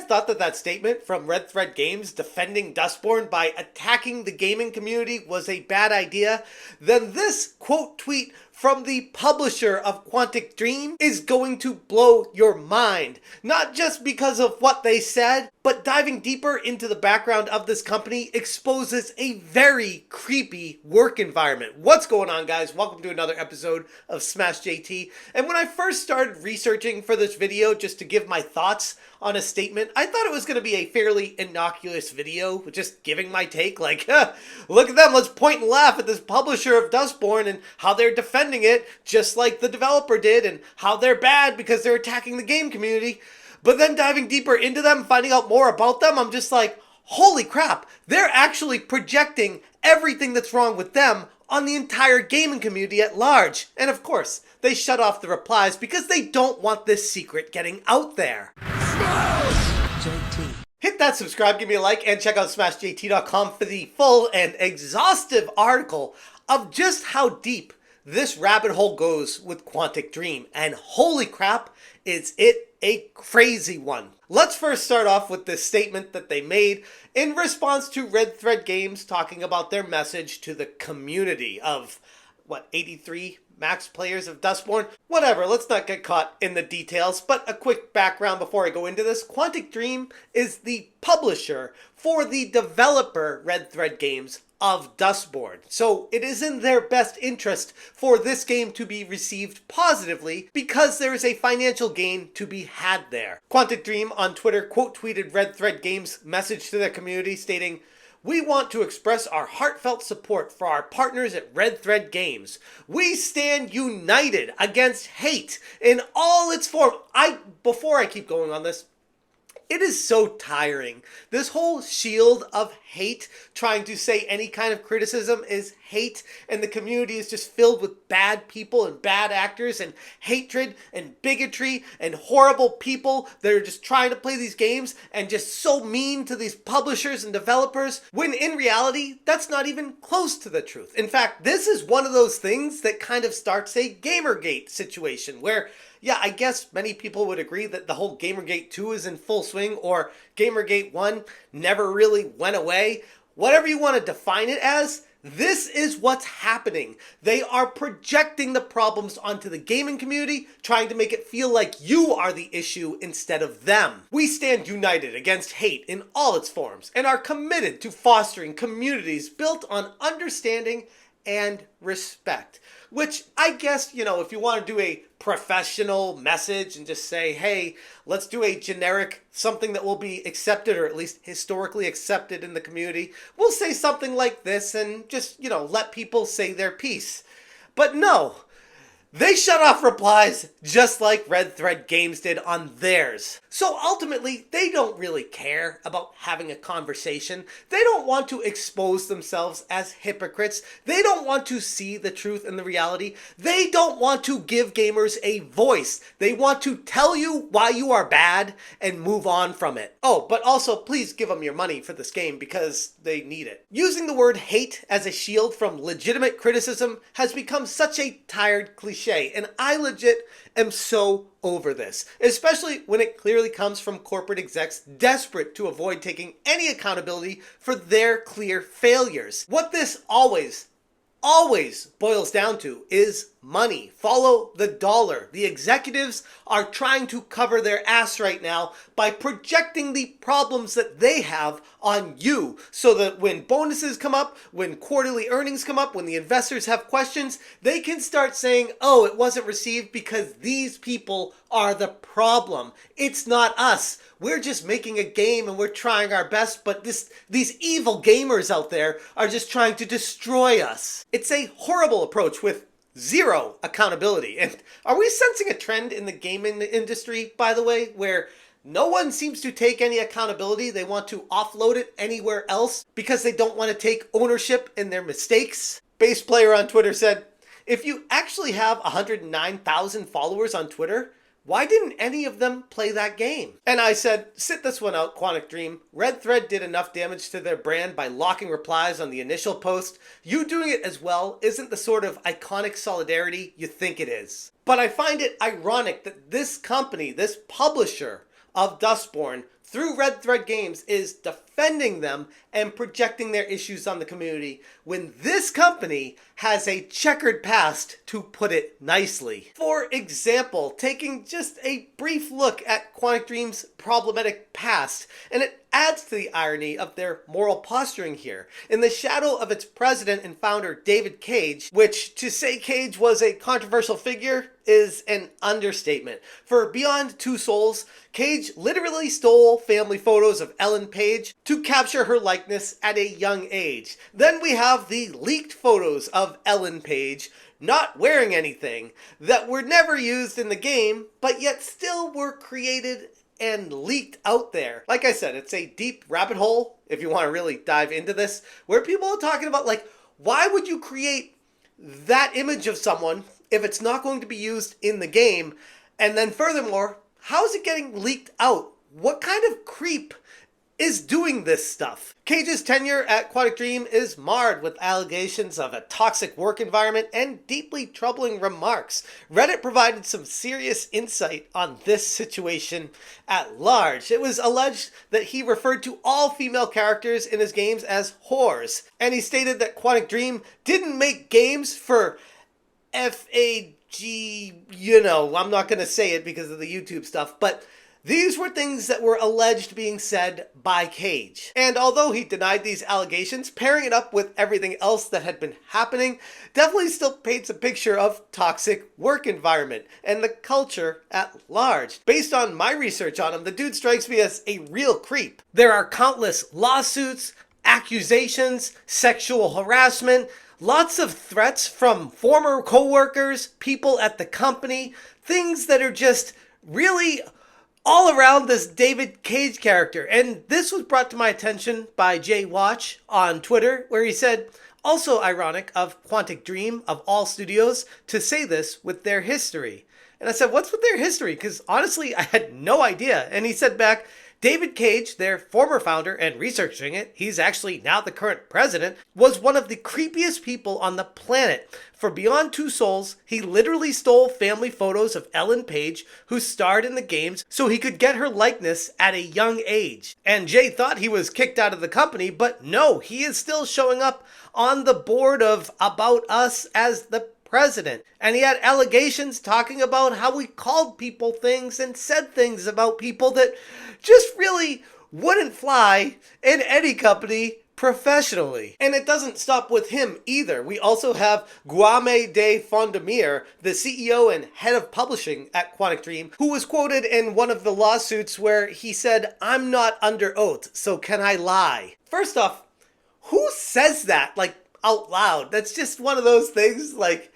have thought that that statement from Red Thread Games defending Dustborn by attacking the gaming community was a bad idea, then this quote tweet from the publisher of Quantic Dream is going to blow your mind. Not just because of what they said, but diving deeper into the background of this company exposes a very creepy work environment. What's going on, guys? Welcome to another episode of Smash JT. And when I first started researching for this video just to give my thoughts on a statement, I thought it was going to be a fairly innocuous video with just giving my take, like, look at them, let's point and laugh at this publisher of Dustborn and how they're defending it just like the developer did, and how they're bad because they're attacking the game community. But then diving deeper into them, finding out more about them, I'm just like, holy crap, they're actually projecting everything that's wrong with them on the entire gaming community at large. And of course, they shut off the replies because they don't want this secret getting out there. Hit that subscribe, give me a like, and check out smashjt.com for the full and exhaustive article of just how deep this rabbit hole goes with Quantic Dream. And holy crap, is it a crazy one. Let's first start off with this statement that they made in response to Red Thread Games talking about their message to the community of, 83 max players of Dustborn? Whatever, let's not get caught in the details, but a quick background before I go into this. Quantic Dream is the publisher for the developer Red Thread Games of Dustborn. So it is in their best interest for this game to be received positively because there is a financial gain to be had there. Quantic Dream on Twitter quote tweeted Red Thread Games' message to their community stating, "We want to express our heartfelt support for our partners at Red Thread Games. We stand united against hate in all its forms." Before I keep going on this, it is so tiring. This whole shield of hate, trying to say any kind of criticism is hate, and the community is just filled with bad people and bad actors and hatred and bigotry and horrible people that are just trying to play these games and just so mean to these publishers and developers, when in reality, that's not even close to the truth. In fact, this is one of those things that kind of starts a Gamergate situation where, yeah, I guess many people would agree that the whole Gamergate 2 is in full swing, or Gamergate 1 never really went away. Whatever you want to define it as, this is what's happening. They are projecting the problems onto the gaming community, trying to make it feel like you are the issue instead of them. We stand united against hate in all its forms and are committed to fostering communities built on understanding and respect. Which I guess, if you want to do a professional message and just say, hey, let's do a generic something that will be accepted, or at least historically accepted in the community, we'll say something like this and just, let people say their piece. But no, they shut off replies just like Red Thread Games did on theirs. So ultimately, they don't really care about having a conversation. They don't want to expose themselves as hypocrites. They don't want to see the truth and the reality. They don't want to give gamers a voice. They want to tell you why you are bad and move on from it. Oh, but also please give them your money for this game because they need it. Using the word hate as a shield from legitimate criticism has become such a tired cliche, and I legit am so over this, especially when it clearly comes from corporate execs desperate to avoid taking any accountability for their clear failures. What this always boils down to is money. Follow the dollar. The executives are trying to cover their ass right now by projecting the problems that they have on you, so that when bonuses come up, when quarterly earnings come up, when the investors have questions, they can start saying, oh, it wasn't received because these people are the problem. It's not us. We're just making a game and we're trying our best, but these evil gamers out there are just trying to destroy us. It's a horrible approach with zero accountability. And are we sensing a trend in the gaming industry, by the way, where no one seems to take any accountability? They want to offload it anywhere else because they don't want to take ownership in their mistakes. Base Player on Twitter said, if you actually have 109,000 followers on Twitter, why didn't any of them play that game? And I said, sit this one out, Quantic Dream. Red Thread did enough damage to their brand by locking replies on the initial post. You doing it as well isn't the sort of iconic solidarity you think it is. But I find it ironic that this company, this publisher of Dustborn through Red Thread Games is defending them and projecting their issues on the community when this company has a checkered past, to put it nicely. For example, taking just a brief look at Quantic Dream's problematic past, and it adds to the irony of their moral posturing here. In the shadow of its president and founder, David Cage, which to say Cage was a controversial figure is an understatement. For Beyond Two Souls, Cage literally stole family photos of Ellen Page to capture her likeness at a young age. Then we have the leaked photos of Ellen Page not wearing anything that were never used in the game, but yet still were created and leaked out there. Like I said, it's a deep rabbit hole, if you want to really dive into this, where people are talking about, like, why would you create that image of someone if it's not going to be used in the game? And then furthermore, how is it getting leaked out? What kind of creep is doing this stuff? Cage's tenure at Quantic Dream is marred with allegations of a toxic work environment and deeply troubling remarks. Reddit provided some serious insight on this situation at large. It was alleged that he referred to all female characters in his games as whores, and he stated that Quantic Dream didn't make games for FAG, I'm not going to say it because of the YouTube stuff, but these were things that were alleged being said by Cage. And although he denied these allegations, pairing it up with everything else that had been happening definitely still paints a picture of toxic work environment and the culture at large. Based on my research on him, the dude strikes me as a real creep. There are countless lawsuits, accusations, sexual harassment, lots of threats from former co-workers, people at the company, things that are just really all around this David Cage character. And this was brought to my attention by Jay Watch on Twitter, where he said, also ironic of Quantic Dream, of all studios, to say this with their history. And I said, what's with their history? Because honestly, I had no idea. And he said back, David Cage, their former founder, and researching it, he's actually now the current president, was one of the creepiest people on the planet. For Beyond Two Souls, he literally stole family photos of Ellen Page, who starred in the games, so he could get her likeness at a young age. And Jay thought he was kicked out of the company, but no, he is still showing up on the board of About Us as the president. And he had allegations talking about how we called people things and said things about people that just really wouldn't fly in any company professionally. And it doesn't stop with him either. We also have Guame de Fondemir, the CEO and head of publishing at Quantic Dream, who was quoted in one of the lawsuits where he said, "I'm not under oath, so can I lie?" First off, who says that, like, out loud? That's just one of those things, like,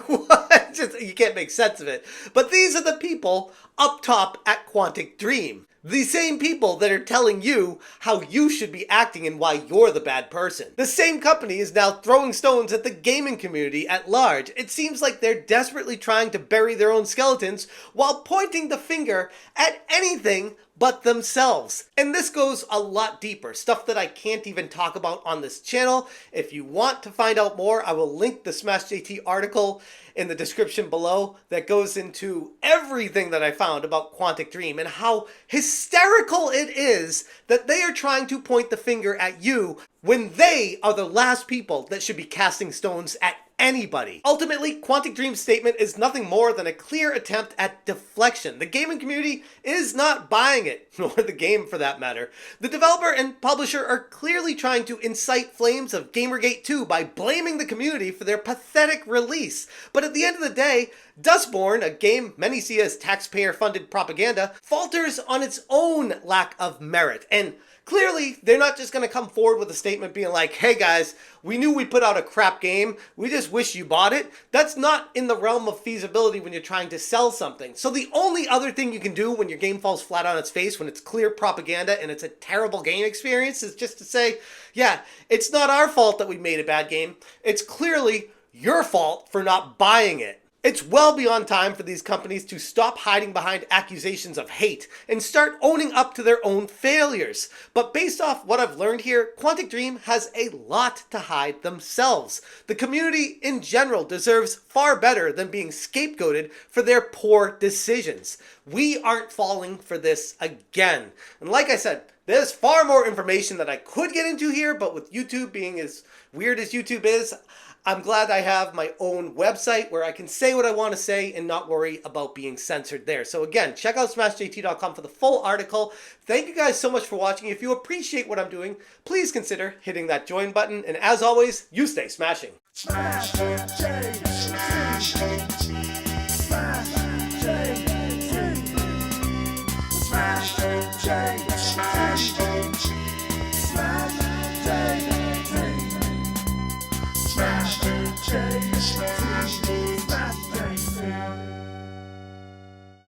what? Just, you can't make sense of it. But these are the people up top at Quantic Dream. The same people that are telling you how you should be acting and why you're the bad person. The same company is now throwing stones at the gaming community at large. It seems like they're desperately trying to bury their own skeletons while pointing the finger at anything but themselves. And this goes a lot deeper, stuff that I can't even talk about on this channel. If you want to find out more, I will link the Smash JT article in the description below that goes into everything that I found about Quantic Dream and how hysterical it is that they are trying to point the finger at you when they are the last people that should be casting stones at anybody. Ultimately, Quantic Dream's statement is nothing more than a clear attempt at deflection. The gaming community is not buying it, nor the game for that matter. The developer and publisher are clearly trying to incite flames of Gamergate 2 by blaming the community for their pathetic release. But at the end of the day, Dustborn, a game many see as taxpayer-funded propaganda, falters on its own lack of merit. And clearly, they're not just going to come forward with a statement being like, hey guys, we knew we put out a crap game, we just wish you bought it. That's not in the realm of feasibility when you're trying to sell something. So the only other thing you can do when your game falls flat on its face, when it's clear propaganda and it's a terrible game experience, is just to say, yeah, it's not our fault that we made a bad game. It's clearly your fault for not buying it. It's well beyond time for these companies to stop hiding behind accusations of hate and start owning up to their own failures. But based off what I've learned here, Quantic Dream has a lot to hide themselves. The community in general deserves far better than being scapegoated for their poor decisions. We aren't falling for this again. And like I said, there's far more information that I could get into here, but with YouTube being as weird as YouTube is, I'm glad I have my own website where I can say what I want to say and not worry about being censored there. So again, check out smashjt.com for the full article. Thank you guys so much for watching. If you appreciate what I'm doing, please consider hitting that join button. And as always, you stay smashing. Smash